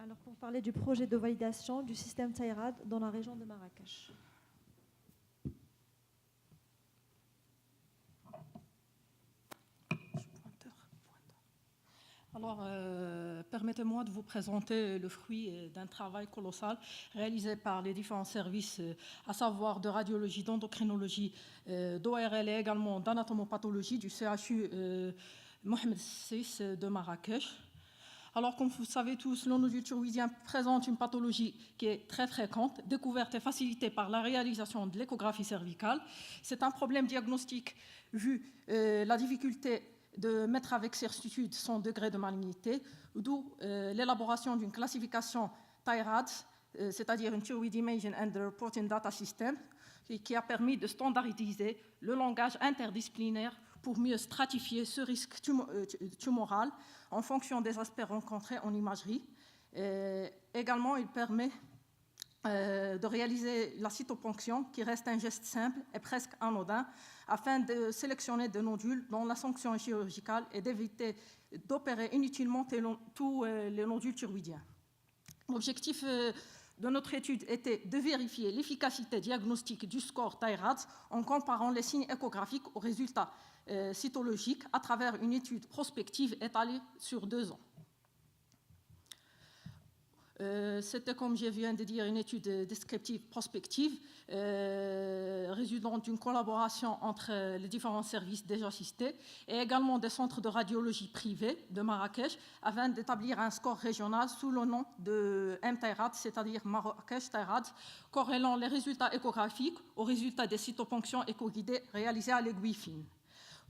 Alors, pour parler du projet de validation du système TAIRAD dans la région de Marrakech. Alors, permettez-moi de vous présenter le fruit d'un travail colossal réalisé par les différents services, à savoir de radiologie, d'endocrinologie, d'ORL et également d'anatomopathologie du CHU Mohamed VI de Marrakech. Alors, comme vous savez tous, le nodule thyroïdien présente une pathologie qui est très fréquente, découverte et facilitée par la réalisation de l'échographie cervicale. C'est un problème diagnostique vu la difficulté de mettre avec certitude son degré de malignité, d'où l'élaboration d'une classification TAIRAD, c'est-à-dire une Thyroid Imaging and Reporting Data System, qui a permis de standardiser le langage interdisciplinaire pour mieux stratifier ce risque tumoral en fonction des aspects rencontrés en imagerie. Également, il permet de réaliser la cytoponction, qui reste un geste simple et presque anodin, afin de sélectionner des nodules dont la sanction est chirurgicale et d'éviter d'opérer inutilement tous les nodules thyroïdiens. L'objectif de notre étude était de vérifier l'efficacité diagnostique du score TAIRAD en comparant les signes échographiques aux résultats cytologiques à travers une étude prospective étalée sur 2 ans. C'était, comme je viens de dire, une étude descriptive prospective résultant d'une collaboration entre les différents services déjà cités et également des centres de radiologie privés de Marrakech afin d'établir un score régional sous le nom de MTAIRAD, c'est-à-dire Marrakech TAIRAD, corrélant les résultats échographiques aux résultats des cytoponctions éco-guidées réalisées à l'aiguille fine.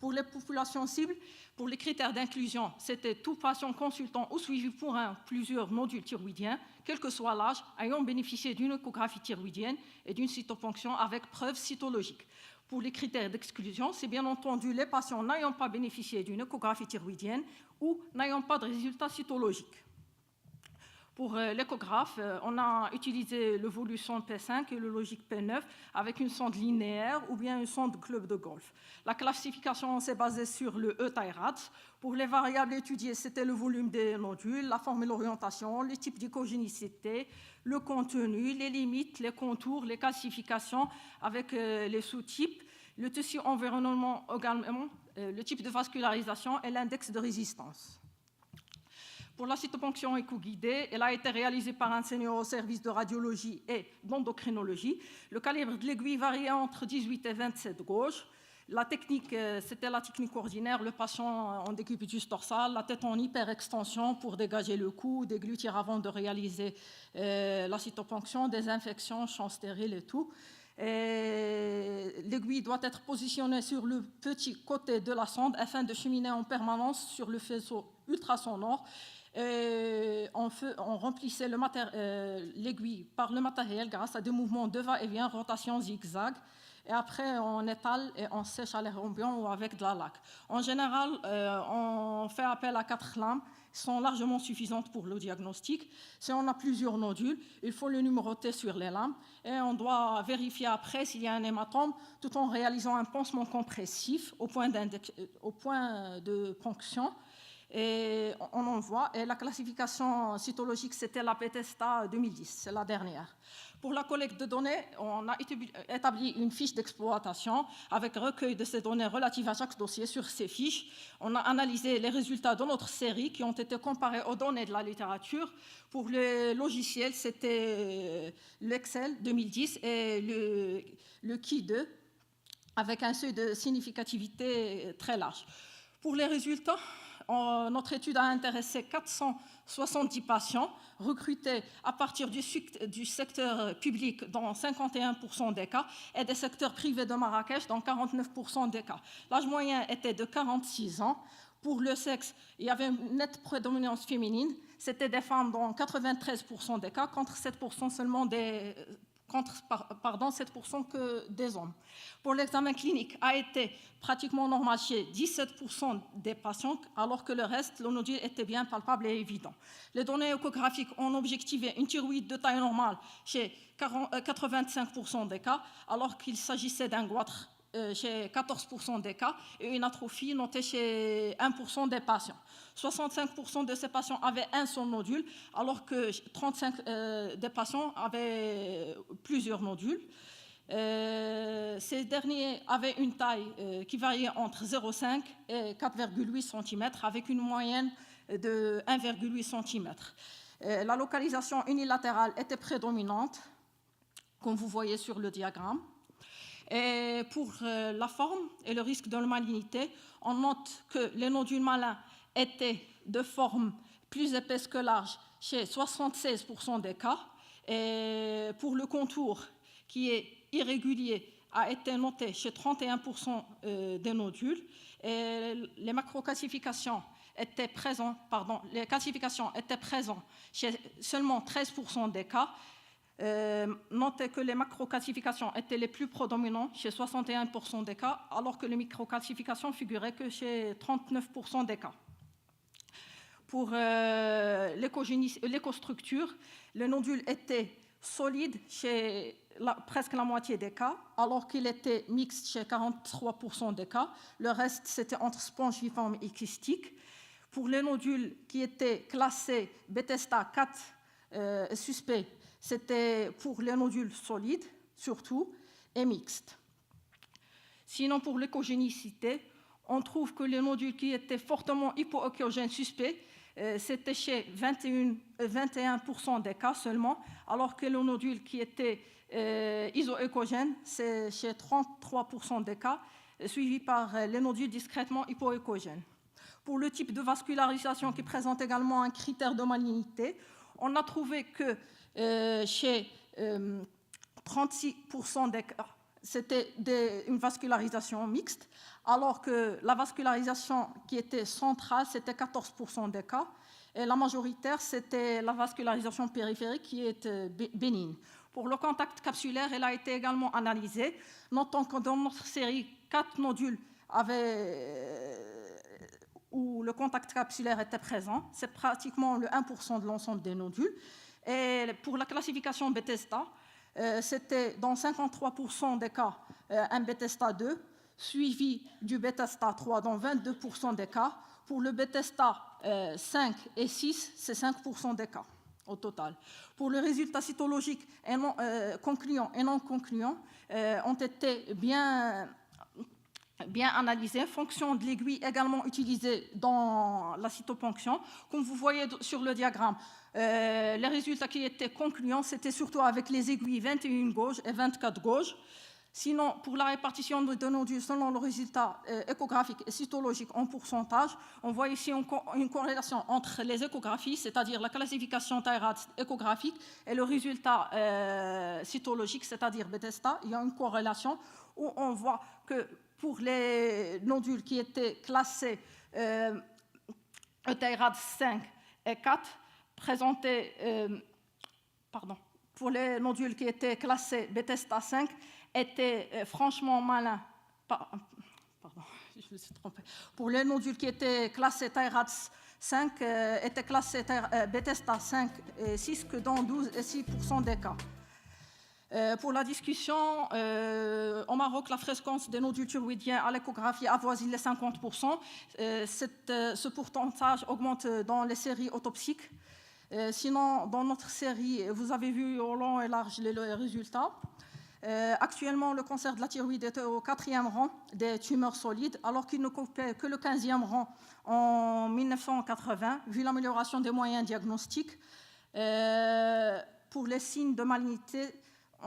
Pour les populations cibles, pour les critères d'inclusion, c'était tout patient consultant ou suivi pour un ou plusieurs nodules thyroïdiens, quel que soit l'âge, ayant bénéficié d'une échographie thyroïdienne et d'une cytoponction avec preuve cytologique. Pour les critères d'exclusion, c'est bien entendu les patients n'ayant pas bénéficié d'une échographie thyroïdienne ou n'ayant pas de résultats cytologiques. Pour l'échographe, on a utilisé le Voluson P5 et le Logic P9 avec une sonde linéaire ou bien une sonde club de golf. La classification s'est basée sur le E-TAIRAD. Pour les variables étudiées, c'était le volume des nodules, la forme et l'orientation, le type d'icogénicité, le contenu, les limites, les contours, les classifications avec les sous-types, le tissu environnement également, le type de vascularisation et l'index de résistance. Pour la cytoponction éco-guidée, elle a été réalisée par un senior au service de radiologie et d'endocrinologie. Le calibre de l'aiguille variait entre 18 et 27 gauges. La technique, c'était la technique ordinaire, le patient en décubitus dorsal, la tête en hyperextension pour dégager le cou, déglutir avant de réaliser la cytoponction, des infections, champs stériles et tout. L'aiguille doit être positionnée sur le petit côté de la sonde afin de cheminer en permanence sur le faisceau ultrasonore. On remplissait l'aiguille par le matériel grâce à des mouvements de va-et-vient, rotation zigzag. Et après, on étale et on sèche à l'air ambiant ou avec de la laque. En général, on fait appel à 4 lames, qui sont largement suffisantes pour le diagnostic. Si on a plusieurs nodules, il faut le numéroter sur les lames et on doit vérifier après s'il y a un hématome tout en réalisant un pansement compressif au point de ponction. Et on en voit. Et la classification cytologique, c'était la PTSTA 2010, c'est la dernière. Pour la collecte de données, on a établi une fiche d'exploitation avec recueil de ces données relatives à chaque dossier. Sur ces fiches, on a analysé les résultats de notre série qui ont été comparés aux données de la littérature. Pour les logiciels, c'était l'Excel 2010 et le Ki2 avec un seuil de significativité très large. Pour les résultats, notre étude a intéressé 470 patients recrutés à partir du secteur public dans 51% des cas et des secteurs privés de Marrakech dans 49% des cas. L'âge moyen était de 46 ans. Pour le sexe, il y avait une nette prédominance féminine. C'était des femmes dans 93% des cas contre 7% seulement 7% que des hommes. Pour l'examen clinique, a été pratiquement normal chez 17% des patients, alors que le reste, le nodule était bien palpable et évident. Les données échographiques ont objectivé une thyroïde de taille normale chez 85% des cas, alors qu'il s'agissait d'un goitre chez 14% des cas et une atrophie notée chez 1% des patients. 65% de ces patients avaient un seul nodule, alors que 35% des patients avaient plusieurs nodules. Ces derniers avaient une taille qui variait entre 0,5 et 4,8 cm, avec une moyenne de 1,8 cm. La localisation unilatérale était prédominante, comme vous voyez sur le diagramme. Et pour la forme et le risque de malignité, on note que les nodules malins étaient de forme plus épaisse que large chez 76% des cas. Et pour le contour, qui est irrégulier, a été noté chez 31% des nodules. Et les macroclassifications étaient présentes, les classifications étaient présentes chez seulement 13% des cas. Notez que les macroclassifications étaient les plus prédominantes chez 61% des cas, alors que les microclassifications figuraient que chez 39% des cas. Pour l'écostructure, les nodules étaient solides chez presque la moitié des cas, alors qu'il était mixte chez 43% des cas. Le reste, c'était entre spongiforme et kystique. Pour les nodules qui étaient classés Bethesda 4 suspects, c'était pour les nodules solides, surtout, et mixtes. Sinon, pour l'écogénicité, on trouve que les nodules qui étaient fortement hypoécogènes suspects, c'était chez 21% des cas seulement, alors que les nodules qui étaient isoécogènes, c'est chez 33% des cas, suivis par les nodules discrètement hypoécogènes. Pour le type de vascularisation qui présente également un critère de malignité, on a trouvé que chez 36% des cas, c'était une vascularisation mixte, alors que la vascularisation qui était centrale, c'était 14% des cas, et la majoritaire, c'était la vascularisation périphérique qui est bénigne. Pour le contact capsulaire, elle a été également analysée, notant que dans notre série, 4 nodules où le contact capsulaire était présent, c'est pratiquement le 1% de l'ensemble des nodules. Et pour la classification Bethesda, c'était dans 53% des cas un Bethesda 2, suivi du Bethesda 3 dans 22% des cas. Pour le Bethesda 5 et 6, c'est 5% des cas au total. Pour les résultats cytologiques concluants et non concluants, ont été bien analysés, fonction de l'aiguille également utilisée dans la cytoponction. Comme vous voyez sur le diagramme, les résultats qui étaient concluants, c'était surtout avec les aiguilles 21 gauche et 24 gauche. Sinon, pour la répartition de nodules selon le résultat échographique et cytologique en pourcentage, on voit ici une corrélation entre les échographies, c'est-à-dire la classification Thai-Rad échographique, et le résultat cytologique, c'est-à-dire Bethesda. Il y a une corrélation où on voit que pour les nodules qui étaient classés Thai-Rad 5 et 4, pour les nodules qui étaient classés Bethesda 5, étaient franchement malins. Je me suis trompée. Pour les nodules qui étaient classés Thai-Rad 5, étaient classés Bethesda 5 et 6 que dans 12 et 6% des cas. Pour la discussion, au Maroc, la fréquence des nodules thyroïdiens à l'échographie avoisine les 50%. Ce pourcentage augmente dans les séries autopsiques. Sinon, dans notre série, vous avez vu au long et large les résultats. Actuellement, le cancer de la thyroïde est au 4e rang des tumeurs solides, alors qu'il ne occupait que le 15e rang en 1980, vu l'amélioration des moyens diagnostiques. Pour les signes de malignité,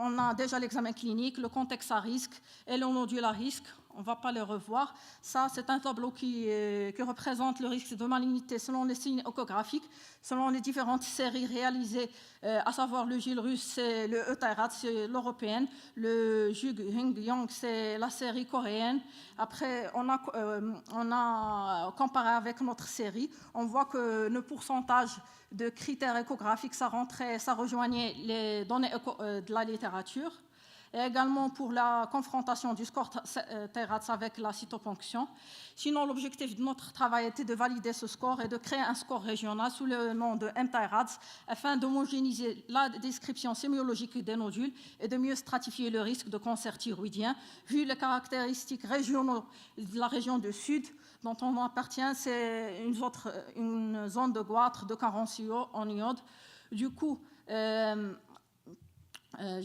on a déjà l'examen clinique, le contexte à risque et le nodule à risque. On ne va pas les revoir. Ça, c'est un tableau qui représente le risque de malignité selon les signes échographiques, selon les différentes séries réalisées, à savoir le GIL russe, c'est le Thai-Rad, c'est l'européenne, le Jug-Hing-Yang, c'est la série coréenne. Après, on a comparé avec notre série. On voit que le pourcentage de critères échographiques, ça rejoignait les données de la littérature. et également pour la confrontation du score TIRADS avec la cytoponction. Sinon, l'objectif de notre travail était de valider ce score et de créer un score régional sous le nom de MTIRADS afin d'homogénéiser la description sémiologique des nodules et de mieux stratifier le risque de cancer thyroïdien, vu les caractéristiques régionaux de la région du Sud, dont on appartient, c'est une zone de goitre de carence en iode. Du coup, je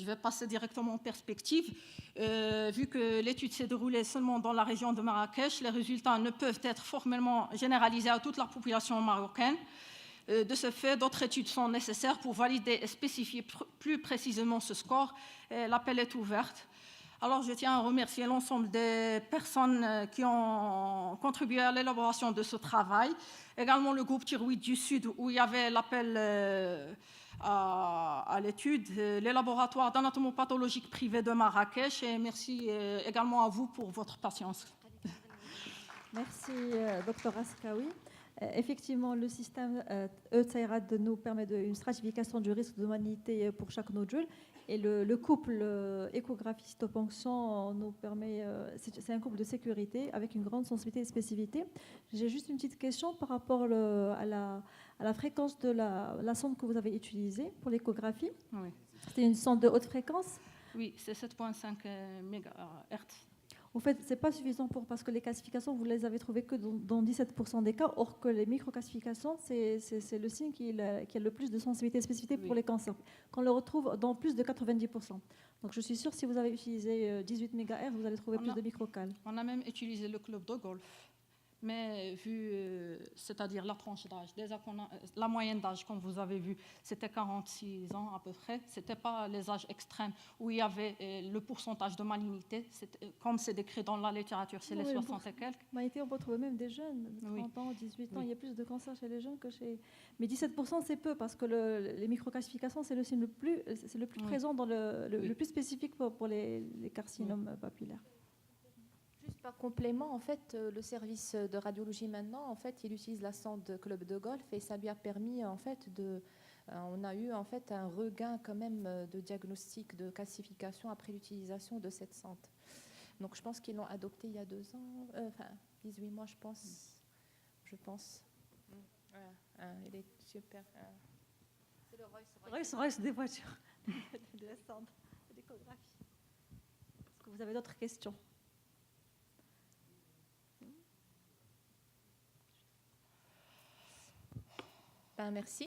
vais passer directement en perspective. Vu que l'étude s'est déroulée seulement dans la région de Marrakech, les résultats ne peuvent être formellement généralisés à toute la population marocaine. De ce fait, d'autres études sont nécessaires pour valider et spécifier plus précisément ce score. L'appel est ouvert. Alors, je tiens à remercier l'ensemble des personnes qui ont contribué à l'élaboration de ce travail. Également le groupe Thyroïde du Sud, où il y avait l'appel à l'étude, les laboratoires d'anatomopathologie privés de Marrakech. Et merci également à vous pour votre patience. Merci, Dr Askaoui. Effectivement, le système EUTSAIRAD nous permet une stratification du risque d'humanité pour chaque nodule. Et le couple échographie cytoponction nous permet, c'est un couple de sécurité avec une grande sensibilité et spécificité. J'ai juste une petite question par rapport à la fréquence de la sonde que vous avez utilisée pour l'échographie. Oui. C'était une sonde de haute fréquence? Oui, c'est 7,5 MHz. En fait, ce n'est pas suffisant parce que les classifications, vous les avez trouvées que dans 17% des cas, or que les microclassifications, c'est le signe qui a le plus de sensibilité et spécificité pour les cancers, qu'on le retrouve dans plus de 90%. Donc je suis sûre que si vous avez utilisé 18 MHz, vous allez trouver plus de microcales. On a même utilisé le club de golf. Mais vu, c'est-à-dire la tranche d'âge, déjà la moyenne d'âge, comme vous avez vu, c'était 46 ans à peu près. Ce n'était pas les âges extrêmes où il y avait le pourcentage de malignité. Comme c'est décrit dans la littérature, c'est les 60 et quelques. Malignité, on peut trouver même des jeunes, 30 ans, 18 ans. Il y a plus de cancer chez les jeunes que chez... Mais 17%, c'est peu parce que les microclassifications, c'est le signe le plus présent, le plus spécifique pour les carcinomes papillaires. Juste par complément, en fait, le service de radiologie maintenant, en fait, il utilise la sonde Club de Golf et ça lui a permis, en fait, on a eu en fait un regain quand même de diagnostic, de classification après l'utilisation de cette sonde. Donc, je pense qu'ils l'ont adopté il y a 2 ans, 18 mois, je pense. Il est super. C'est le Rolls-Royce des voitures, de la sonde d'échographie. Est-ce que vous avez d'autres questions? Merci.